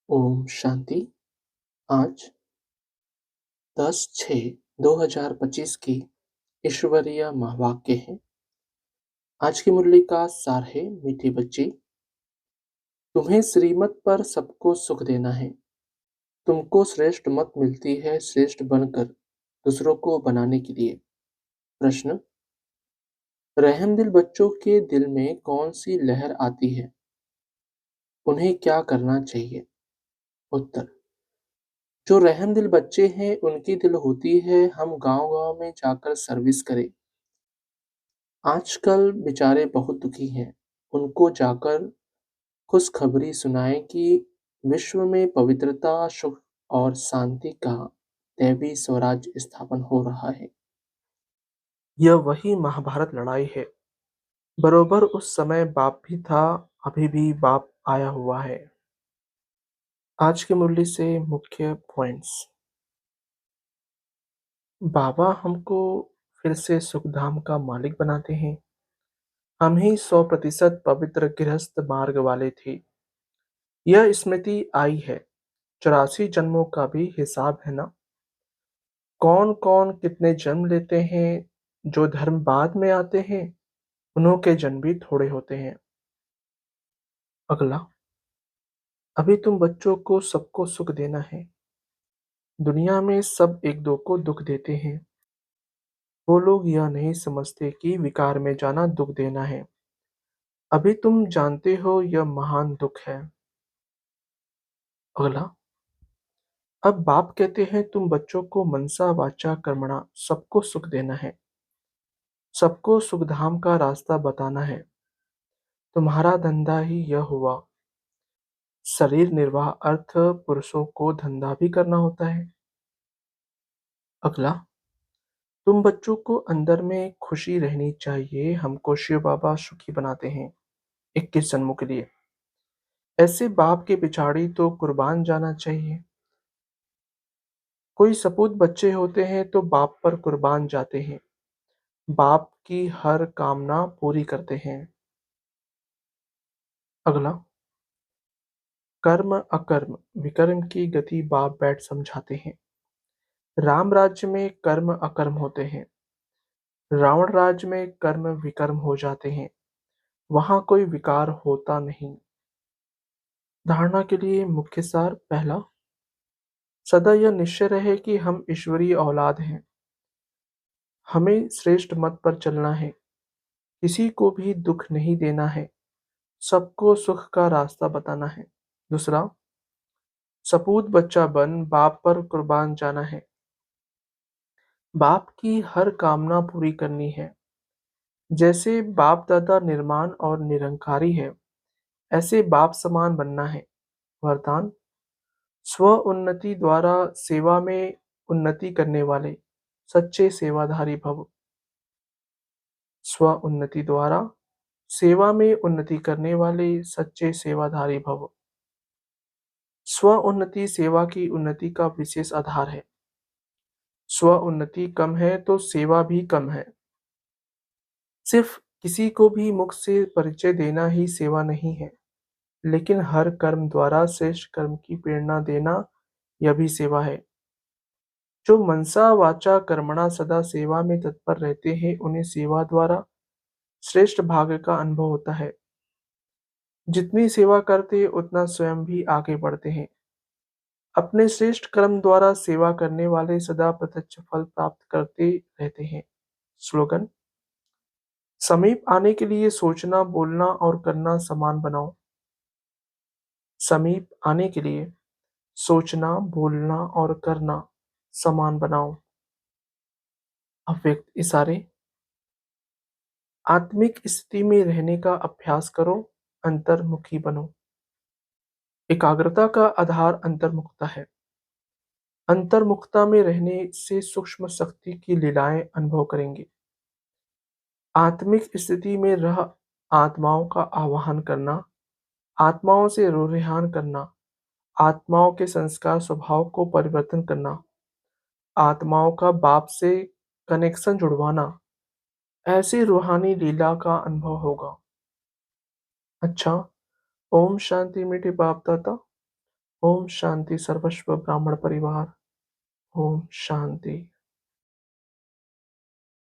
ओम शांति। आज 10/6/2025 की ईश्वरीय महावाक्य है। आज की मुरली का सार है, मीठी बच्ची, तुम्हें श्रीमत पर सबको सुख देना है। तुमको श्रेष्ठ मत मिलती है श्रेष्ठ बनकर दूसरों को बनाने के लिए। प्रश्न, रहमदिल बच्चों के दिल में कौन सी लहर आती है? उन्हें क्या करना चाहिए? उत्तर, जो रहमदिल बच्चे हैं उनकी दिल होती है हम गांव-गांव में जाकर सर्विस करें। आजकल बेचारे बहुत दुखी हैं। उनको जाकर खुशखबरी सुनाएं कि विश्व में पवित्रता, सुख और शांति का दैवी स्वराज्य स्थापन हो रहा है। यह वही महाभारत लड़ाई है। बरोबर उस समय बाप भी था, अभी भी बाप आया हुआ है। आज की मुरली से मुख्य पॉइंट्स। बाबा हमको फिर से सुखधाम का मालिक बनाते हैं। हम ही 100% पवित्र गृहस्थ मार्ग वाले थे। यह स्मृति आई है, 84 जन्मों का भी हिसाब है ना। कौन कौन कितने जन्म लेते हैं, जो धर्म बाद में आते हैं उन्हों के जन्म भी थोड़े होते हैं। अगला, अभी तुम बच्चों को सबको सुख देना है। दुनिया में सब एक दो को दुख देते हैं। वो लोग यह नहीं समझते कि विकार में जाना दुख देना है। अभी तुम जानते हो यह महान दुख है। अगला, अब बाप कहते हैं तुम बच्चों को मनसा वाचा कर्मणा सबको सुख देना है, सबको सुखधाम का रास्ता बताना है। तुम्हारा धंधा ही यह हुआ। शरीर निर्वाह अर्थ पुरुषों को धंधा भी करना होता है। अगला, तुम बच्चों को अंदर में खुशी रहनी चाहिए। हमको शिव बाबा सुखी बनाते हैं 21 जन्मों के लिए। ऐसे बाप के पिछाड़ी तो कुर्बान जाना चाहिए। कोई सपूत बच्चे होते हैं तो बाप पर कुर्बान जाते हैं, बाप की हर कामना पूरी करते हैं। अगला, कर्म अकर्म विकर्म की गति बाप बैठ समझाते हैं। राम राज्य में कर्म अकर्म होते हैं, रावण राज्य में कर्म विकर्म हो जाते हैं। वहां कोई विकार होता नहीं। धारणा के लिए मुख्य सार। पहला, सदा यह निश्चय रहे कि हम ईश्वरीय औलाद हैं। हमें श्रेष्ठ मत पर चलना है, किसी को भी दुख नहीं देना है, सबको सुख का रास्ता बताना है। दूसरा, सपूत बच्चा बन बाप पर कुर्बान जाना है, बाप की हर कामना पूरी करनी है। जैसे बाप दादा निर्माण और निरंकारी है, ऐसे बाप समान बनना है। वरदान, स्व उन्नति द्वारा सेवा में उन्नति करने वाले सच्चे सेवाधारी भव। स्व उन्नति द्वारा सेवा में उन्नति करने वाले सच्चे सेवाधारी भव। स्व उन्नति सेवा की उन्नति का विशेष आधार है। स्व उन्नति कम है तो सेवा भी कम है। सिर्फ किसी को भी मुख से परिचय देना ही सेवा नहीं है, लेकिन हर कर्म द्वारा श्रेष्ठ कर्म की प्रेरणा देना यह भी सेवा है। जो मनसा वाचा कर्मणा सदा सेवा में तत्पर रहते हैं उन्हें सेवा द्वारा श्रेष्ठ भाग्य का अनुभव होता है। जितनी सेवा करते उतना स्वयं भी आगे बढ़ते हैं। अपने श्रेष्ठ कर्म द्वारा सेवा करने वाले सदा प्रत्यक्ष फल प्राप्त करते रहते हैं। स्लोगन, समीप आने के लिए सोचना, बोलना और करना समान बनाओ। समीप आने के लिए सोचना, बोलना और करना समान बनाओ। अव्यक्त इशारे, आत्मिक स्थिति में रहने का अभ्यास करो, अंतर्मुखी बनो। एकाग्रता का आधार अंतर्मुखता है। अंतर्मुखता में रहने से सूक्ष्म शक्ति की लीलाएं अनुभव करेंगे। आत्मिक स्थिति में रह आत्माओं का आवाहन करना, आत्माओं से रूहान करना, आत्माओं के संस्कार स्वभाव को परिवर्तन करना, आत्माओं का बाप से कनेक्शन जुड़वाना, ऐसी रूहानी लीला का अनुभव होगा। अच्छा, ओम शांति मीठे बाप दाता। ओम शांति सर्वस्व ब्राह्मण परिवार। ओम शांति।